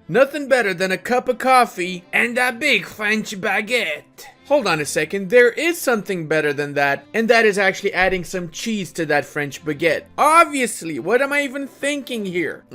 Nothing better than a cup of coffee and a big French baguette. Hold on a second, there is something better than that, and that is actually adding some cheese to that French baguette. Obviously, what am I even thinking here?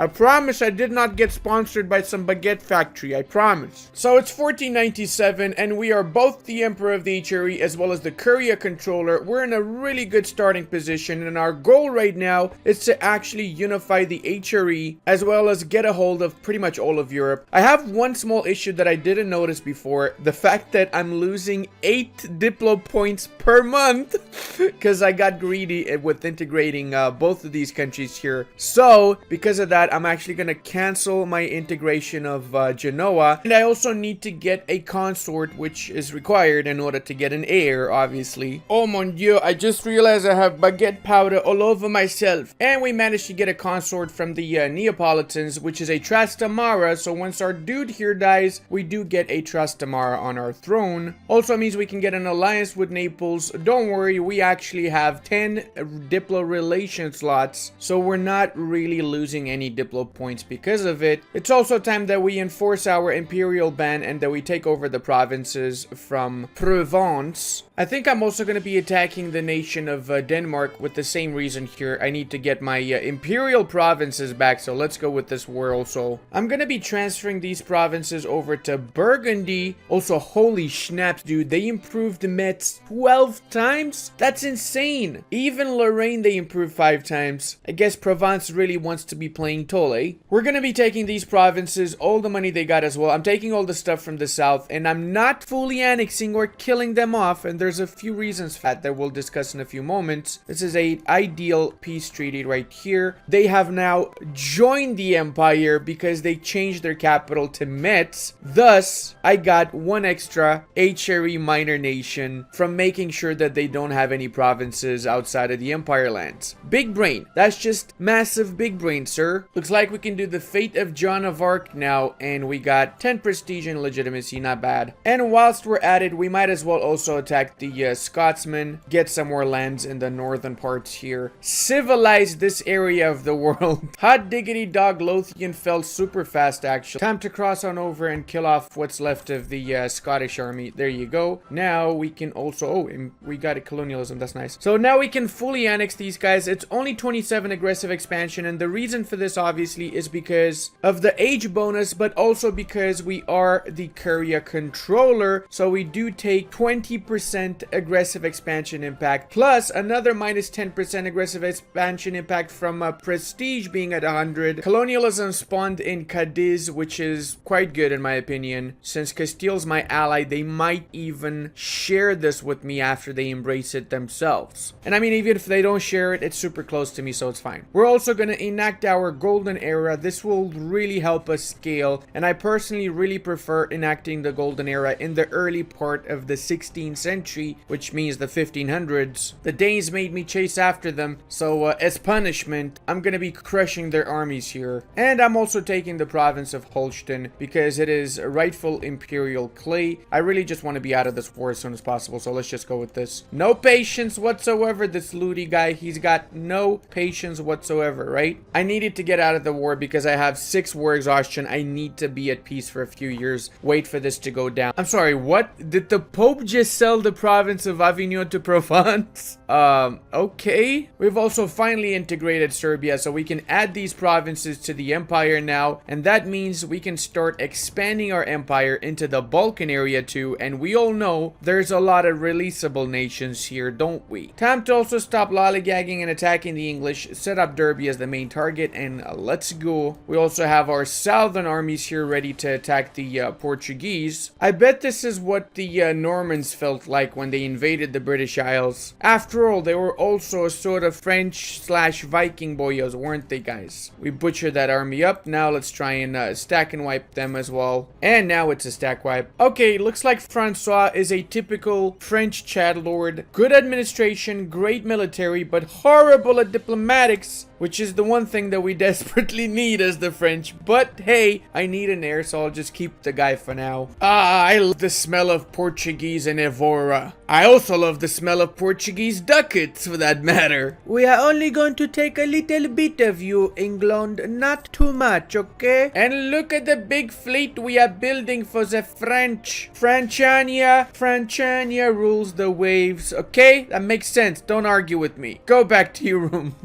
I promise I did not get sponsored by some baguette factory, I promise. So it's 1497, and we are both the Emperor of the HRE as well as the Curia controller. We're in a really good starting position, and our goal right now is to actually unify the HRE as well as get a hold of pretty much all of Europe. I have one small issue that I didn't notice before, the fact that I'm losing 8 Diplo points per month because I got greedy with integrating both of these countries here. So because of that, I'm actually going to cancel my integration of Genoa, and I also need to get a consort, which is required in order to get an heir, obviously. Oh mon dieu, I just realized I have baguette powder all over myself. And we managed to get a consort from the Neapolitans, which is a Trastamara. So once our dude here dies, we do get a Trastamara on our throne. Also means we can get an alliance with Naples. Don't worry, we actually have 10 Diplo relation slots, so we're not really losing any Diplo points because of it. It's also time that we enforce our Imperial ban and that we take over the provinces from Provence. I think I'm also going to be attacking the nation of Denmark with the same reason here. I need to get my Imperial provinces back, so let's go with this war also. I'm going to be transferring these provinces over to Burgundy. Also, holy snaps, dude, they improved the Metz 12 times? That's insane. Even Lorraine, they improved 5 times. I guess Provence really wants to be playing Toll, eh? We're going to be taking these provinces, all the money they got as well. I'm taking all the stuff from the south, and I'm not fully annexing or killing them off, and there's a few reasons for that we'll discuss in a few moments. This is a ideal peace treaty right here. They have now joined the empire because they changed their capital to Metz. Thus, I got one extra HRE minor nation from making sure that they don't have any provinces outside of the empire lands. Big brain. That's just massive big brain, sir. Looks like we can do the fate of John of Arc now, and we got 10 prestige and legitimacy, not bad. And whilst we're at it, we might as well also attack the Scotsmen, get some more lands in the northern parts here, civilize this area of the world. Hot diggity dog, Lothian fell super fast actually. Time to cross on over and kill off what's left of the Scottish army. There you go. Now we can also, we got a colonialism, that's nice. So now we can fully annex these guys. It's only 27 aggressive expansion, and the reason for this obviously is because of the age bonus, but also because we are the Curia controller, so we do take 20% aggressive expansion impact, plus another minus 10% aggressive expansion impact from prestige being at 100. Colonialism spawned in Cadiz, which is quite good in my opinion. Since Castile's my ally, they might even share this with me after they embrace it themselves. And I mean, even if they don't share it, it's super close to me, so it's fine. We're also going to enact our golden era. This will really help us scale, and I personally really prefer enacting the golden era in the early part of the 16th century, which means the 1500s. The Danes made me chase after them, so as punishment, I'm going to be crushing their armies here. And I'm also taking the province of Holstein because it is rightful imperial clay. I really just want to be out of this war as soon as possible, so let's just go with this. No patience whatsoever. This Ludi guy, he's got no patience whatsoever, right? I needed to get out of the war because I have 6 war exhaustion. I need to be at peace for a few years. Wait for this to go down. I'm sorry, what? Did the Pope just sell the province of Avignon to Provence? Okay. We've also finally integrated Serbia, so we can add these provinces to the empire now, and that means we can start expanding our empire into the Balkan area too, and we all know there's a lot of releasable nations here, don't we? Time to also stop lollygagging and attacking the English, set up Derby as the main target, and let's go. We also have our southern armies here ready to attack the Portuguese. I bet this is what the Normans felt like when they invaded the British Isles. After all, they were also a sort of French/Viking boyos, weren't they, guys? We butchered that army up. Now let's try and stack and wipe them as well. And now it's a stack wipe. Okay, looks like Francois is a typical French Chad lord. Good administration, great military, but horrible at diplomatics. which is the one thing that we desperately need as the French. But hey, I need an heir, so I'll just keep the guy for now. I love the smell of Portuguese and Evora. I also love the smell of Portuguese ducats, for that matter. We are only going to take a little bit of you, England, not too much, okay? And look at the big fleet we are building for the French. Franchania rules the waves, okay? That makes sense. Don't argue with me. Go back to your room.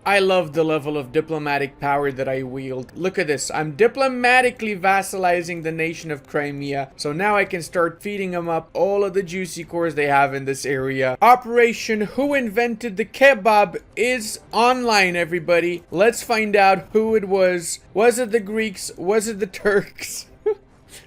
I love the level of diplomatic power that I wield. Look at this. I'm diplomatically vassalizing the nation of Crimea. So now I can start feeding them up all of the juicy cores they have in this area. Operation Who Invented the Kebab is online, everybody. Let's find out who it was. Was it the Greeks? Was it the Turks?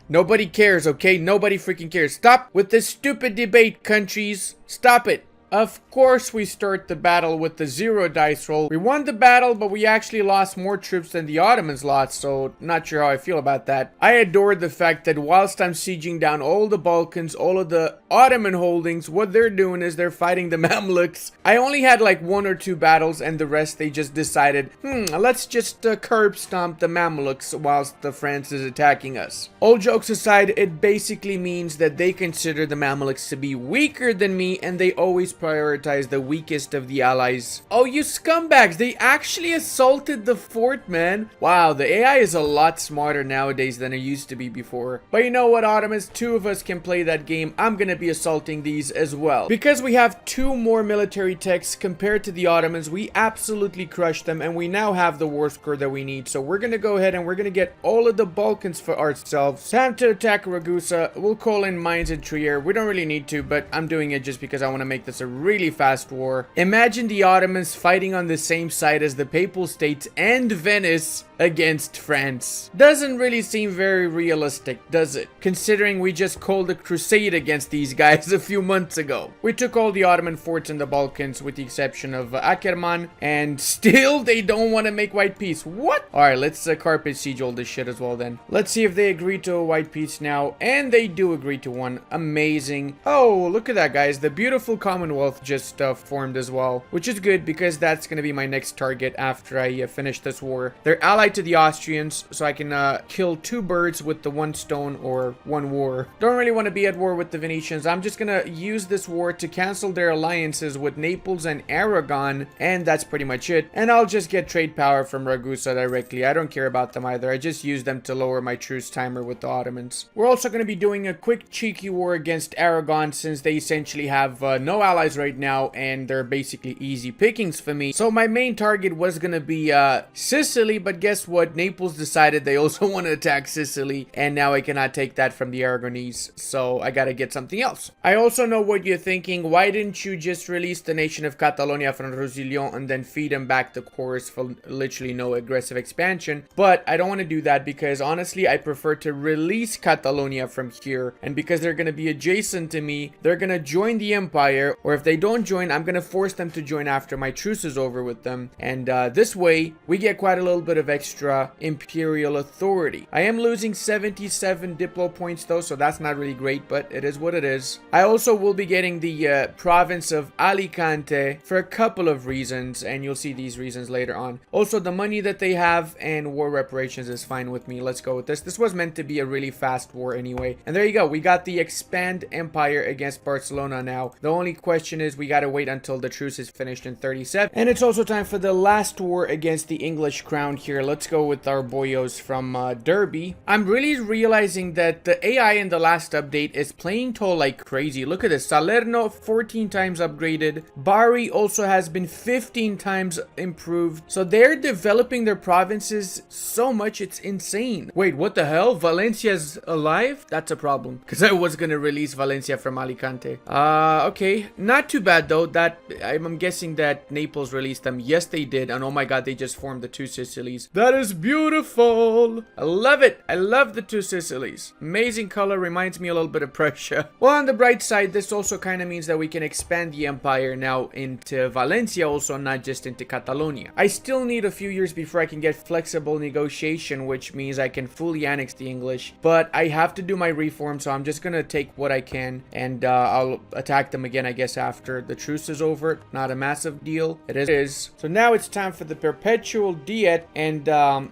Nobody cares, okay? Nobody freaking cares. Stop with this stupid debate, countries. Stop it. Of course we start the battle with the 0 dice roll. We won the battle, but we actually lost more troops than the Ottomans lost, so not sure how I feel about that. I adored the fact that whilst I'm sieging down all the Balkans, all of the Ottoman holdings, what they're doing is they're fighting the Mamluks. I only had like 1 or 2 battles, and the rest they just decided, let's just curb stomp the Mamluks whilst the France is attacking us. All jokes aside, it basically means that they consider the Mamluks to be weaker than me, and they always prioritize the weakest of the allies. Oh, you scumbags, they actually assaulted the fort, man. Wow, the AI is a lot smarter nowadays than it used to be before. But you know what, Ottomans? 2 of us can play that game. I'm gonna be assaulting these as well. Because we have 2 more military techs compared to the Ottomans, we absolutely crushed them, and we now have the war score that we need. So we're gonna go ahead and we're gonna get all of the Balkans for ourselves. Time to attack Ragusa. We'll call in mines and Trier. We don't really need to, but I'm doing it just because I want to make this a really fast war. Imagine the Ottomans fighting on the same side as the Papal States and Venice against France. Doesn't really seem very realistic, does it? Considering we just called a crusade against these guys a few months ago. We took all the Ottoman forts in the Balkans with the exception of Ackermann, and still they don't want to make white peace. What? Alright, let's carpet siege all this shit as well then. Let's see if they agree to a white peace now, and they do agree to one. Amazing. Oh, look at that, guys. The beautiful commonwealth just formed as well, which is good because that's going to be my next target after I finish this war. They're allied to the Austrians, so I can kill 2 birds with the 1 stone or 1 war. Don't really want to be at war with the Venetians. I'm just gonna use this war to cancel their alliances with Naples and Aragon, and that's pretty much it. And I'll just get trade power from Ragusa directly. I don't care about them either. I just use them to lower my truce timer with the Ottomans. We're also going to be doing a quick cheeky war against Aragon since they essentially have no allies right now, and they're basically easy pickings for me. So my main target was going to be Sicily, but guess what? Naples decided they also want to attack Sicily, and now I cannot take that from the Aragonese, so I gotta get something else. I also know what you're thinking. Why didn't you just release the nation of Catalonia from Roussillon and then feed them back the cores for literally no aggressive expansion? But I don't want to do that because honestly I prefer to release Catalonia from here, and because they're gonna be adjacent to me, they're gonna join the empire, or if they don't join, I'm gonna force them to join after my truce is over with them, and this way we get quite a little bit of extra imperial authority. I am losing 77 diplo points though, so that's not really great, but it is what it is. I also will be getting the province of Alicante for a couple of reasons, and you'll see these reasons later on. Also, the money that they have and war reparations is fine with me. Let's go with this. This was meant to be a really fast war anyway. And there you go. We got the expand empire against Barcelona now. The only question is we gotta wait until the truce is finished in 37. And it's also time for the last war against the English crown here. Let's go with our boyos from Derby. I'm really realizing that the AI in the last update is playing tall like crazy. Look at this. Salerno 14 times upgraded. Bari also has been 15 times improved. So they're developing their provinces so much, it's insane. Wait, what the hell? Valencia's alive? That's a problem, because I was gonna release Valencia from Alicante. Okay. Not too bad though. That I'm guessing that Naples released them. Yes, they did. And oh my god, they just formed the 2 Sicilies. That is beautiful. I love it. I love the 2 Sicilies. Amazing color. Reminds me a little bit of Prussia. Well, on the bright side, this also kind of means that we can expand the empire now into Valencia also, not just into Catalonia. I still need a few years before I can get flexible negotiation, which means I can fully annex the English, but I have to do my reform, so I'm just gonna take what I can, and I'll attack them again, I guess, after the truce is over. Not a massive deal. It is. So now it's time for the Perpetual Diet, and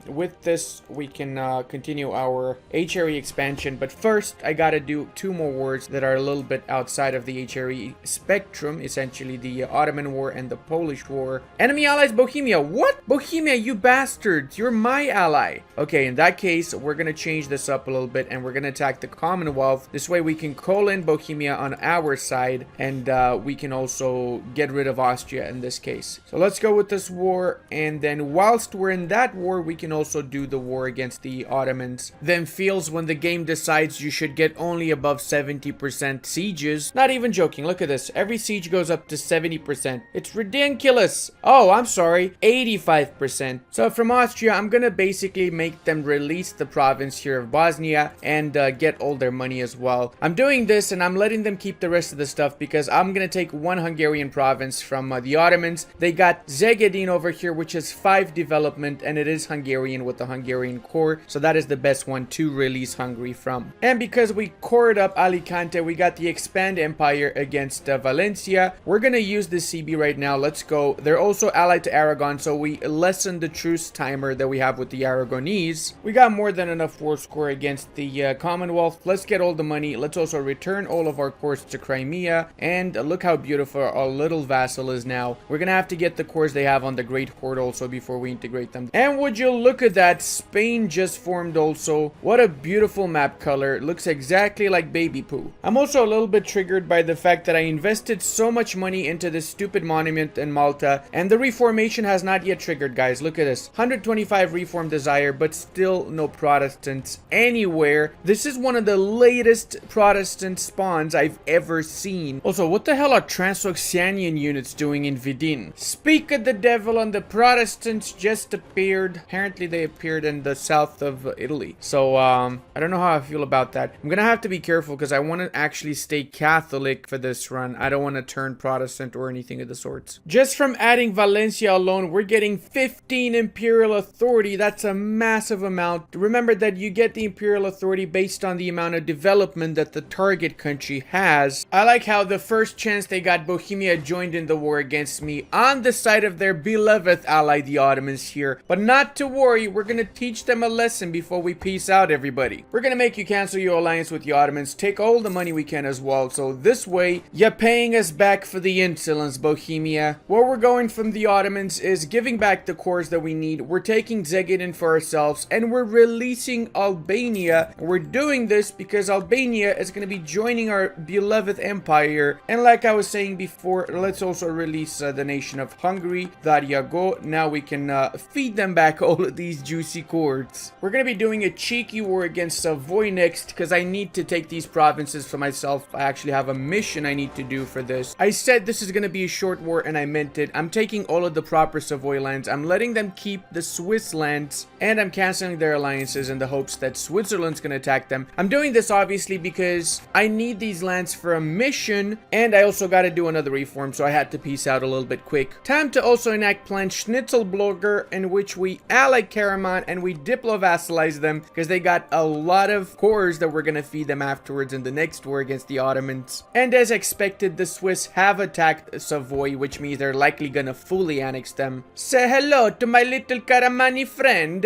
with this we can continue our HRE expansion. But first, I gotta do 2 more wars that are a little bit outside of the HRE spectrum, essentially the Ottoman War and the Polish War. Enemy allies Bohemia. What? Bohemia, you bastards! You're my ally. Okay, in that case, we're gonna change this up a little bit, and we're gonna attack the Commonwealth. This way we can call in Bohemia on our side, and we can also get rid of Austria in this case. So let's go with this war, and then whilst we're in that war, we can also do the war against the Ottomans. Then feels when the game decides you should get only above 70% sieges. Not even joking, look at this. Every siege goes up to 70%. It's ridiculous. Oh, I'm sorry, 85%. So from Austria, I'm gonna basically make them release the province here of Bosnia and get all their money as well. I'm doing this and I'm letting them keep the rest of the stuff because I'm gonna take 1 Hungarian province from the Ottomans. They got Szegedin over here, which is 5 development, and it is Hungarian with the Hungarian core, so that is the best one to release Hungary from. And because we cored up Alicante, we got the Expand Empire against Valencia. We're gonna use the CB right now. Let's go. They're also allied to Aragon, so we lessen the truce timer that we have with the Aragonese. We got more than enough war score against the Commonwealth. Let's get all the money. Let's also return all of our cores to Crimea, and look how beautiful our little vassal is now. We're gonna have to get the cores they have on the Great Horde also before we integrate them. And would you look at that, Spain just formed also. What a beautiful map color. It looks exactly like baby poo. I'm also a little bit triggered by the fact that I invested so much money into this stupid monument in Malta, and the reformation has not yet triggered, guys. Look at this. 125 reform desire, but still no Protestants anywhere. This is one of the latest Protestant spawns I've ever seen. Also, what the hell are Transoxianian units doing in Vidin? Speak of the devil, and the Protestants just appeared. Apparently they appeared in the south of Italy. So I don't know how I feel about that. I'm gonna have to be careful because I want to actually stay Catholic for this run. I don't want to turn Protestant or anything of the sorts. Just from adding Valencia alone, we're getting 15 Imperial authority. That's a massive amount. Remember that you get the Imperial authority based on the amount of development that the target country has. I like how the first chance they got, Bohemia joined in the war against me on the side of their beloved ally, the Ottomans here. But not to worry, we're gonna teach them a lesson before we peace out, everybody. We're gonna make you cancel your alliance with the Ottomans, take all the money we can as well, so this way you're paying us back for the insolence, Bohemia. Where we're going from the Ottomans is giving back the cores that we need. We're taking Szegedin for ourselves, and we're releasing Albania. We're doing this because Albania is going to be joining our beloved empire, and like I was saying before, let's also release the nation of Hungary. There you go. Now we can feed them back all of these juicy cores. We're going to be doing a cheeky war against Savoy next because I need to take these provinces for myself. I actually have a mission I need to do for this. I said this is going to be a short war, and I meant it. I'm taking all of the proper Savoy lands. I'm letting them keep the Swiss lands, and I'm canceling their alliances in the hopes that Switzerland's going to attack them. I'm doing this obviously because I need these lands for a mission, and I also got to do another reform, so I had to peace out a little bit quick. Time to also enact Plan Schnitzelblogger, in which we ally Karaman and we diplo-vassalize them because they got a lot of cores that we're going to feed them afterwards in the next war against the Ottomans. And as expected, the Swiss have attacked Savoy, which means they're likely going to fully annex them. Say hello to my little Karamani friend.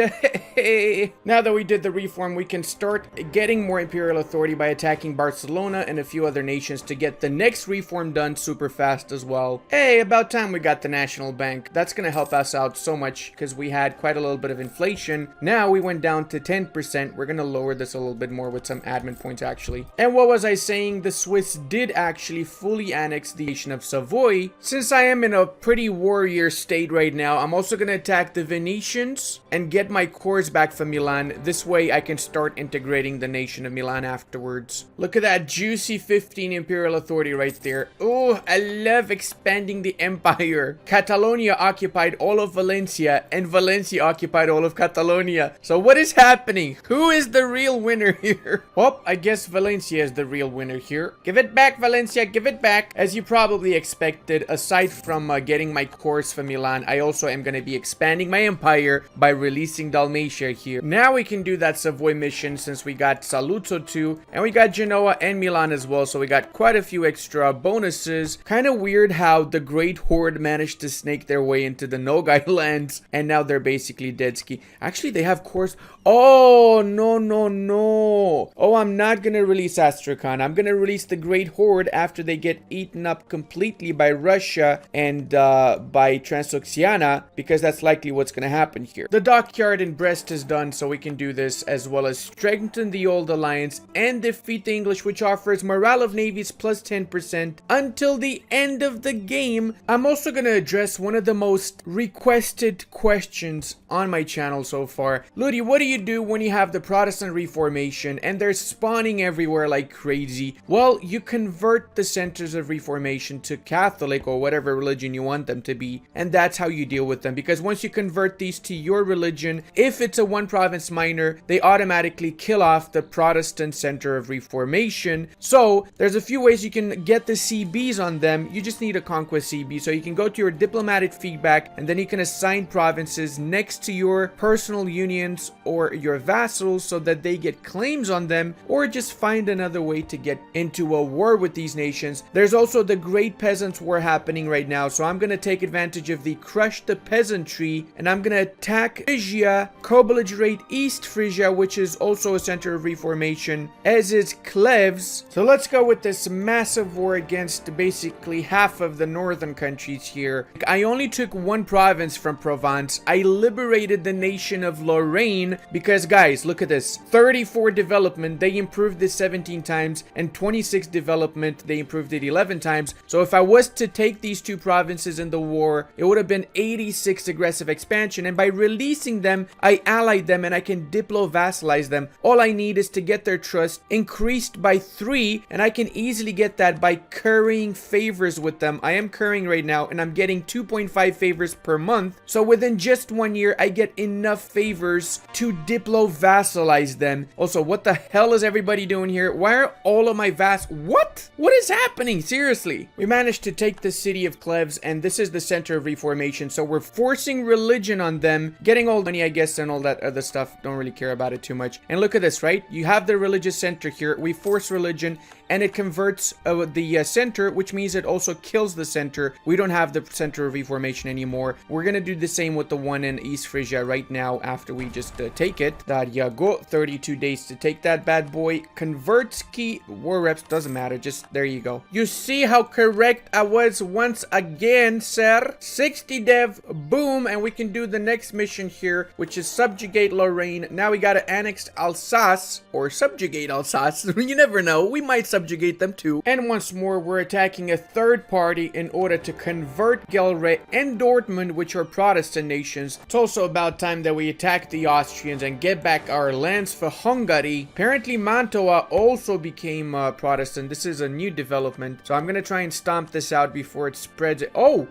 Now that we did the reform, we can start getting more imperial authority by attacking Barcelona and a few other nations to get the next reform done super fast as well. Hey, about time we got the National Bank. That's gonna help us out so much because we had quite a little bit of inflation. Now we went down to 10%. We're gonna lower this a little bit more with some admin points actually. And what was I saying? The Swiss did actually fully annex the nation of Savoy. Since I am in a pretty warrior state right now, I'm also gonna attack the Venetians and get my cores back from Milan. This way I can start integrating the nation of Milan afterwards. Look at that juicy 15 imperial authority right there. Oh, I love expanding the empire. Catalonia occupied all of Valencia, and Valencia occupied all of Catalonia. So what is happening? Who is the real winner here? Well, I guess Valencia is the real winner here. Give it back, Valencia, give it back. As you probably expected, aside from getting my cores from Milan, I also am going to be expanding my empire by releasing Dalmatia here. Now we can do that Savoy mission since we got Saluzzo too, and we got Genoa and Milan as well, so we got quite a few extra bonuses. Kind of weird how the Great Horde managed to snake their way into the Nogai lands, and now they're basically dead ski. Actually, they have course. Oh, no. Oh, I'm not gonna release Astrakhan. I'm gonna release the Great Horde after they get eaten up completely by Russia and by Transoxiana, because that's likely what's gonna happen here. The dockyard in Brest is done, so we can do this, as well as strengthen the old alliance and defeat the English, which offers morale of navies plus 10% until the end of the game. I'm also gonna address one of the most requested questions on my channel so far. Ludi, what do you do when you have the Protestant Reformation and they're spawning everywhere like crazy? Well, you convert the centers of Reformation to Catholic or whatever religion you want them to be, and that's how you deal with them, because once you convert these to your religion, if it's a one province minor, they automatically kill off the Protestant center of Reformation. So there's a few ways you can get the CBs on them. You just need a Conquest CB, so you can go to your diplomatic feedback and then you can assign provinces next to your personal unions or your vassals so that they get claims on them, or just find another way to get into a war with these nations. There's also the Great Peasants War happening right now, so I'm going to take advantage of the Crush the Peasantry, and I'm going to attack Frisia, co-belligerate East Frisia, which is also a center of Reformation, as is Cleves. So let's go with this massive war against basically half of the northern countries here. I only took one province from Provence. I liberated the nation of Lorraine because, guys, look at this. 34 development, they improved this 17 times, and 26 development, they improved it 11 times. So if I was to take these two provinces in the war, it would have been 86 aggressive expansion, and by releasing them, I allied them and I can diplo-vassalize them. All I need is to get their trust increased by 3, and I can easily get that by currying favors with them. I am currying right now, and I'm getting 2.5 favors per month. So within just 1 year, I get enough favors to diplo-vassalize them. Also, what the hell is everybody doing here? Why are all of my What? What is happening? Seriously. We managed to take the city of Cleves, and this is the center of Reformation, so we're forcing religion on them, getting all the money, I guess, and all that other stuff. Don't really care about it too much. And look at this, right? You have the religious center here. We force religion, and it converts the center, which means it also kills the center. We don't have the center of Reformation anymore. We're gonna do the same with the one in East Frisia right now after we just take it. There you go. 32 days to take that bad boy. Converts key war reps, doesn't matter, just there you go. You see how correct I was once again, sir. 60 dev, boom, and we can do the next mission here, which is subjugate Lorraine. Now we gotta annex Alsace, or subjugate Alsace. You never know, we might subjugate them too. And once more, we're attacking a third party in order to convert Gelre and Dortmund, which are Protestant nations. It's also about time that we attack the Austrians and get back our lands for Hungary. Apparently Mantua also became Protestant. This is a new development, so I'm gonna try and stomp this out before it spreads. Oh,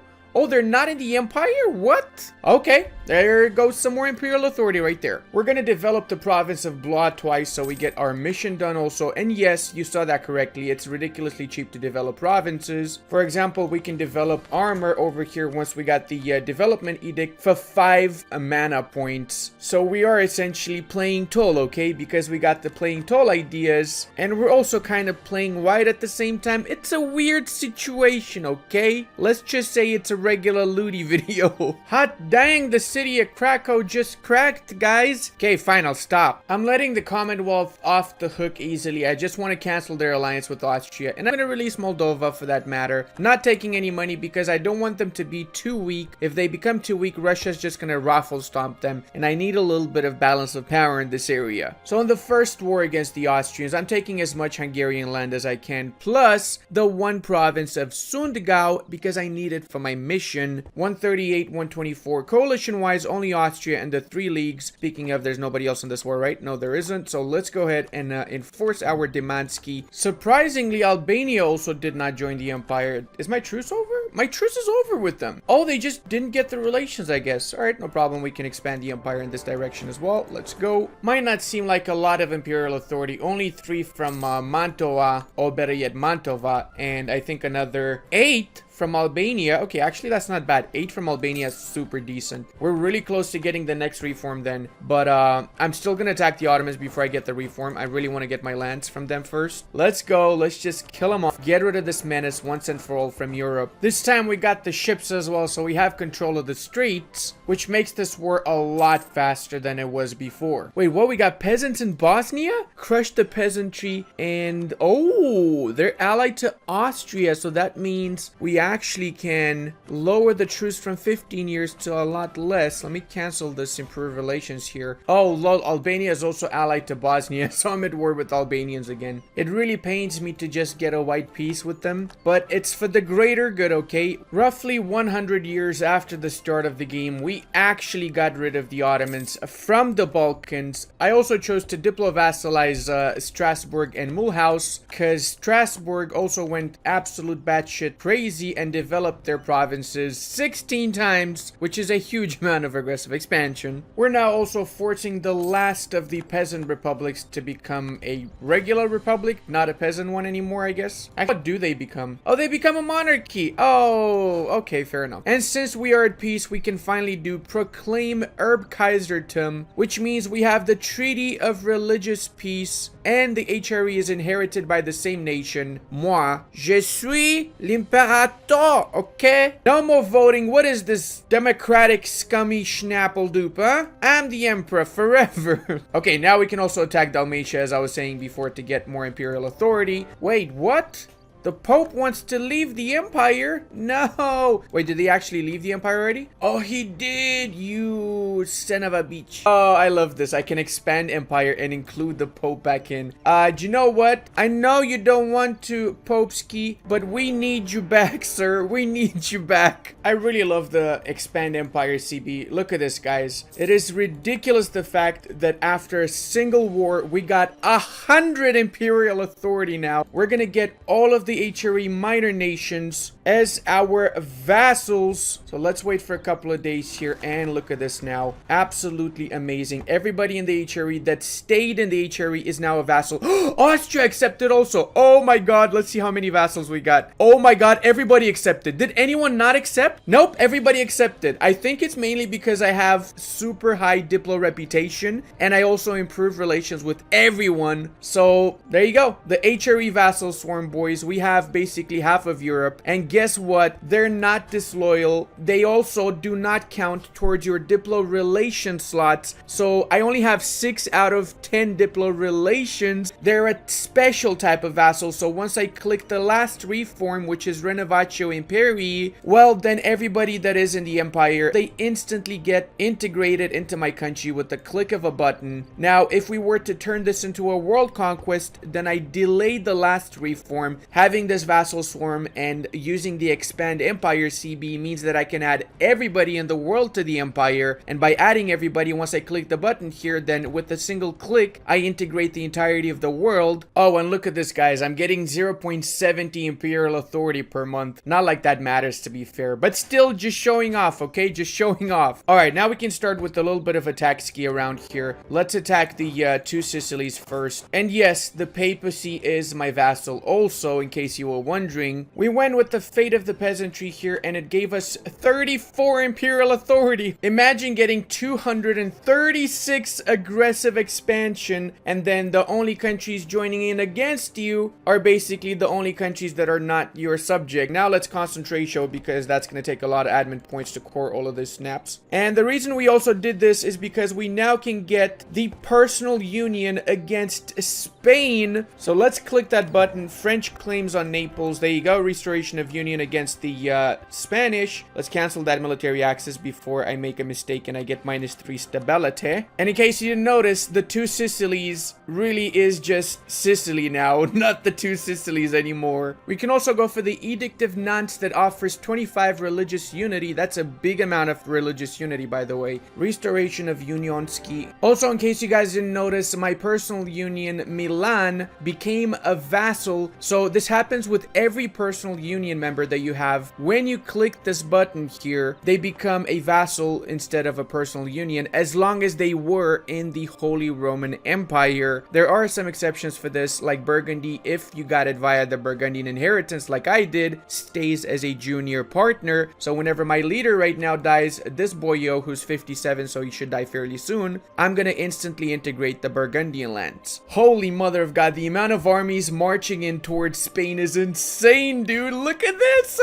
they're not in the Empire? What? Okay, there goes some more Imperial authority right there. We're gonna develop the province of Blois twice so we get our mission done also. And yes, you saw that correctly. It's ridiculously cheap to develop provinces. For example, we can develop armor over here once we got the development edict for 5 mana points. So we are essentially playing Toll, okay? Because we got the playing Toll ideas, and we're also kind of playing white at the same time. It's a weird situation, okay? Let's just say it's a regular Ludi video. Hot dang, the city of Krakow just cracked, guys. Okay, fine, I'll stop. I'm letting the Commonwealth off the hook easily. I just want to cancel their alliance with Austria, and I'm going to release Moldova for that matter. Not taking any money because I don't want them to be too weak. If they become too weak, Russia's just going to raffle stomp them, and I need a little bit of balance of power in this area. So in the first war against the Austrians, I'm taking as much Hungarian land as I can, plus the one province of Sundgau because I need it for my mission. 138, 124. Coalition-wise, only Austria and the 3 leagues. Speaking of, there's nobody else in this war, right? No, there isn't. So let's go ahead and enforce our Demansky. Surprisingly, Albania also did not join the Empire. Is my truce over? My truce is over with them. Oh, they just didn't get the relations, I guess. All right, no problem. We can expand the Empire in this direction as well. Let's go. Might not seem like a lot of Imperial authority. Only 3 from Mantua, or better yet, Mantova. And I think another 8 from Albania. Okay, actually that's not bad. 8 from Albania is super decent. We're really close to getting the next reform then. But I'm still gonna attack the Ottomans before I get the reform. I really want to get my lands from them first. Let's go. Let's just kill them off. Get rid of this menace once and for all from Europe. This time we got the ships as well, so we have control of the streets, which makes this war a lot faster than it was before. Wait, what? We got peasants in Bosnia? Crush the peasantry and... oh, they're allied to Austria, so that means we actually can lower the truce from 15 years to a lot less. Let me cancel this, improve relations here. Oh, lol, Albania is also allied to Bosnia, so I'm at war with Albanians again. It really pains me to just get a white peace with them, but it's for the greater good, okay? Roughly 100 years after the start of the game, we actually got rid of the Ottomans from the Balkans. I also chose to diplo-vassalize Strasbourg and Mulhouse, because Strasbourg also went absolute batshit crazy and developed their provinces 16 times, which is a huge amount of aggressive expansion. We're now also forcing the last of the peasant republics to become a regular republic, not a peasant one anymore, I guess. What do they become? Oh, they become a monarchy. Oh, okay, fair enough. And since we are at peace, we can finally do proclaim Erbkaisertum, which means we have the Treaty of Religious Peace, and the HRE is inherited by the same nation. Moi, je suis l'imperator, okay? No more voting. What is this democratic scummy schnappledoop, huh? I'm the emperor forever. Okay, now we can also attack Dalmatia, as I was saying before, to get more imperial authority. Wait, what? The Pope wants to leave the Empire? No! Wait, did he actually leave the Empire already? Oh, he did! You son of a bitch. Oh, I love this. I can expand Empire and include the Pope back in. Do you know what? I know you don't want to, Popeski, but we need you back, sir. We need you back. I really love the expand Empire CB. Look at this, guys. It is ridiculous the fact that after a single war, we got 100 Imperial authority now. We're gonna get all of the HRE minor nations as our vassals. So let's wait for a couple of days here and look at this now. Absolutely amazing. Everybody in the HRE that stayed in the HRE is now a vassal. Austria accepted also. Oh my god, let's see how many vassals we got. Oh my god, everybody accepted. Did anyone not accept? Nope, everybody accepted. I think it's mainly because I have super high diplo reputation and I also improve relations with everyone. So there you go. The HRE vassal swarm, boys. We have basically half of Europe, and guess what? They're not disloyal. They also do not count towards your diplo relation slots, so I only have 6 out of 10 diplo relations. They're a special type of vassal, so once I click the last reform, which is Renovatio Imperii, well, then everybody that is in the empire, they instantly get integrated into my country with the click of a button. Now, if we were to turn this into a world conquest, then I delayed the last reform. Having this vassal swarm and using the expand empire CB means that I can add everybody in the world to the empire, and by adding everybody, once I click the button here, then with a single click I integrate the entirety of the world. Oh, and look at this, guys. I'm getting 0.70 imperial authority per month. Not like that matters, to be fair, but still just showing off, okay? Just showing off. All right, now we can start with a little bit of attack ski around here. Let's attack the two Sicilies first. And yes, the papacy is my vassal also, in case you were wondering. We went with the fate of the peasantry here, and it gave us 34 imperial authority. Imagine getting 236 aggressive expansion, and then the only countries joining in against you are basically the only countries that are not your subject. Now let's concentrate show, because that's going to take a lot of admin points to core all of these snaps. And the reason we also did this is because we now can get the personal union against Spain. So let's click that button. French claims on Naples. There you go. Restoration of union against the Spanish. Let's cancel that military access before I make a mistake and I get -3 stability. And in case you didn't notice, the two Sicilies really is just Sicily now, not the two Sicilies anymore. We can also go for the Edict of Nantes that offers 25 religious unity. That's a big amount of religious unity, by the way. Restoration of Unionski. Also, in case you guys didn't notice, my personal union, Milan, became a vassal. So this happens with every personal union member that you have. When you click this button here, they become a vassal instead of a personal union, as long as they were in the Holy Roman Empire. There are some exceptions for this, like Burgundy, if you got it via the Burgundian inheritance like I did, stays as a junior partner. So whenever my leader right now dies, this boyo who's 57, so he should die fairly soon, I'm gonna instantly integrate the Burgundian lands. Holy mother of God, the amount of armies marching in towards Spain is insane, dude. Look at this.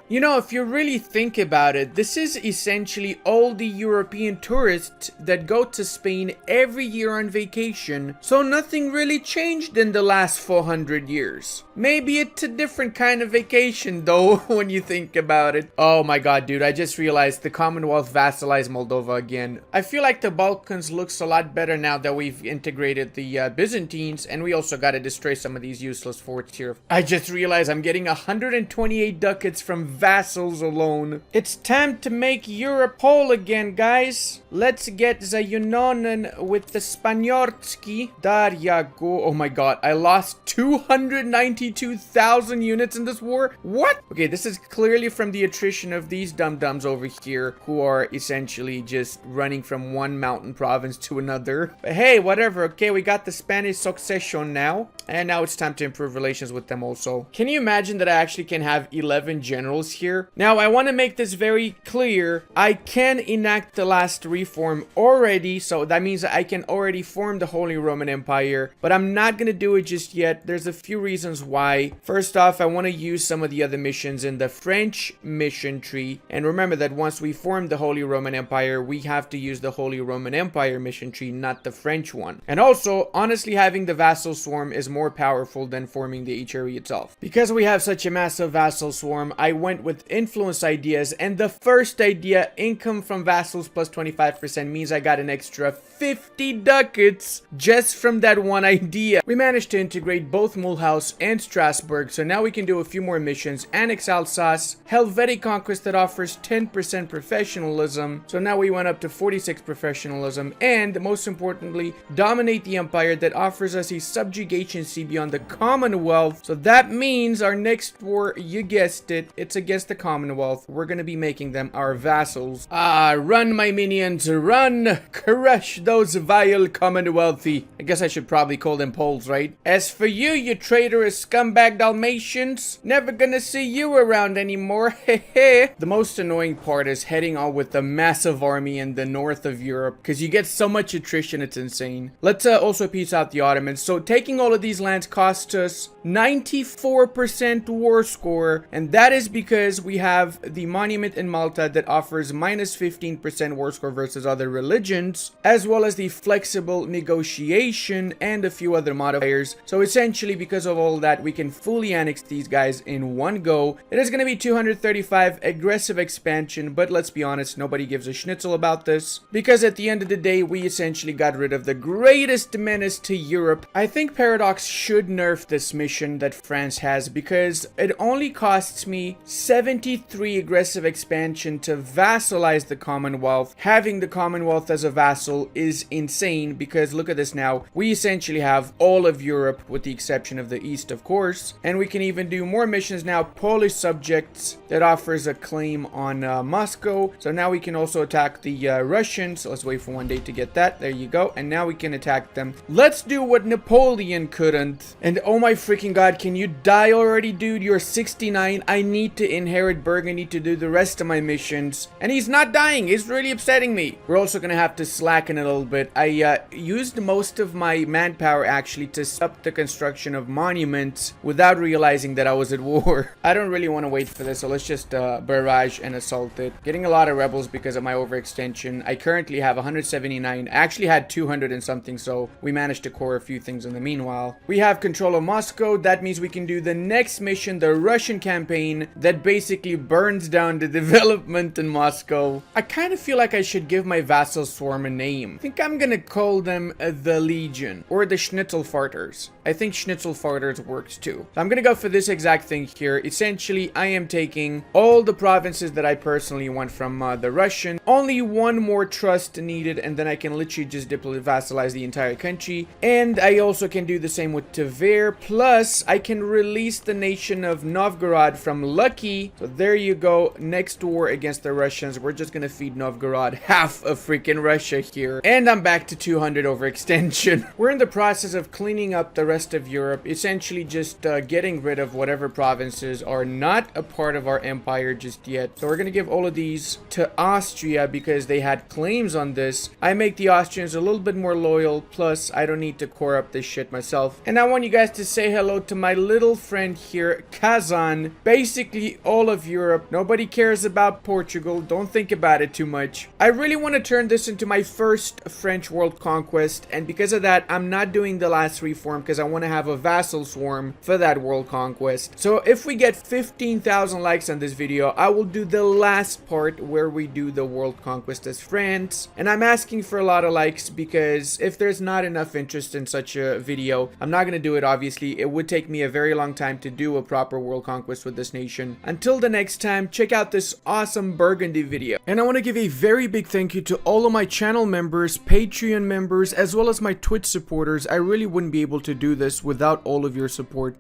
You know, if you really think about it, this is essentially all the European tourists that go to Spain every year on vacation. So nothing really changed in the last 400 years. Maybe it's a different kind of vacation though, when you think about it. Oh my God, dude, I just realized the Commonwealth vassalized Moldova again. I feel like the Balkans looks a lot better now that we've integrated the Byzantines, and we also got to destroy some of these useless forts here. I just realized I'm getting 128 ducats from vassals alone. It's time to make Europe whole again, guys. Let's get the Yunonen with the Spaniarski. There ya go. Oh my God, I lost 292,000 units in this war. What? Okay, this is clearly from the attrition of these dum-dums over here who are essentially just running from one mountain province to another. But hey, whatever. Okay, we got the Spanish succession now, and now it's time to improve relations with them also. Can you imagine that I actually can have 11 generals here? Now, I want to make this very clear. I can enact the last reform already, so that means that I can already form the Holy Roman Empire, but I'm not going to do it just yet. There's a few reasons why. First off, I want to use some of the other missions in the French mission tree, and remember that once we form the Holy Roman Empire, we have to use the Holy Roman Empire mission tree, not the French one. And also, honestly, having the vassal swarm is more powerful than forming the HRE itself. Because we have such a massive vassal swarm, I went with influence ideas, and the first idea, income from vassals plus 25%, means I got an extra 50 ducats just from that one idea. We managed to integrate both Mulhouse and Strasbourg, so now we can do a few more missions. Annex Alsace, Helvetic Conquest that offers 10% professionalism, so now we went up to 46 professionalism, and most importantly, dominate the empire that offers us a subjugation sea beyond the Commonwealth. So that means our next war, you guessed it, it's against the Commonwealth. We're gonna be making them our vassals. Run my minions, run! Crush those vile Commonwealthy. I guess I should probably call them Poles, right? As for you, you traitorous scumbag Dalmatians, never gonna see you around anymore, hehe. The most annoying part is heading on with a massive army in the north of Europe, because you get so much attrition, it's insane. Let's also piece out the Ottomans. So taking all of these lands costs us 94% war score, and that is because we have the monument in Malta that offers minus 15% war score versus other religions, as well as the flexible negotiation and a few other modifiers. So essentially, because of all that, we can fully annex these guys in one go. It is going to be 235 aggressive expansion, but let's be honest, nobody gives a schnitzel about this, because at the end of the day, we essentially got rid of the greatest menace to Europe. I think Paradox should nerf this mission that France has, because it only costs me 73 aggressive expansion to vassalize the Commonwealth. Having the Commonwealth as a vassal is insane, because look at this now. We essentially have all of Europe with the exception of the East, of course, and we can even do more missions now. Polish subjects that offers a claim on Moscow. So now we can also attack the Russians. Let's wait for one day to get that. There you go. And now we can attack them. Let's do what Napoleon couldn't. And oh my freaking God, can you die already, dude? You're 69. I need to inherit Burgundy to do the rest of my missions. And he's not dying. It's really upsetting me. We're also gonna have to slacken a little bit. I used most of my manpower actually to stop the construction of monuments without realizing that I was at war. I don't really want to wait for this, so let's just barrage and assault it. Getting a lot of rebels because of my overextension. I currently have 179. I actually had 200 and something, so we managed to core a few things in the meanwhile. We have control of Moscow. That means we can do the next mission, the Russian campaign, that basically burns down the development in Moscow. I kind of feel like I should give my vassal swarm a name. I think I'm gonna call them the Legion, or the Schnitzelfarters. I think Schnitzelfarters works too. So I'm gonna go for this exact thing here. Essentially, I am taking all the provinces that I personally want from the Russian. Only one more trust needed, and then I can literally just vassalize the entire country. And I also can do the same with Tver. Plus, I can release the nation of Novgorod from Lucky. So there you go. Next war against the Russians, we're just gonna feed Novgorod half of freaking Russia here. And I'm back to 200 overextension. We're in the process of cleaning up the rest of Europe, essentially just getting rid of whatever provinces are not a part of our empire just yet. So we're gonna give all of these to Austria because they had claims on this. I make the Austrians a little bit more loyal, plus I don't need to core up this shit myself. And I want you guys to say hello to my little friend here, Kazan. Basically all of Europe. Nobody cares about Portugal. Don't think about it too much. I really want to turn this into my first French world conquest, and because of that I'm not doing the last reform because I want to have a vassal swarm for that world conquest. So if we get 15,000 likes on this video, I will do the last part where we do the world conquest as France. And I'm asking for a lot of likes because if there's not enough interest in such a video, I'm not going to do it. Obviously it would take me a very long time to do a proper world conquest with this nation. Until the next time, check out this awesome Burgundy video. And I want to give a very big thank you to all of my channel members, Patreon members, as well as my Twitch supporters. I really wouldn't be able to do this without all of your support.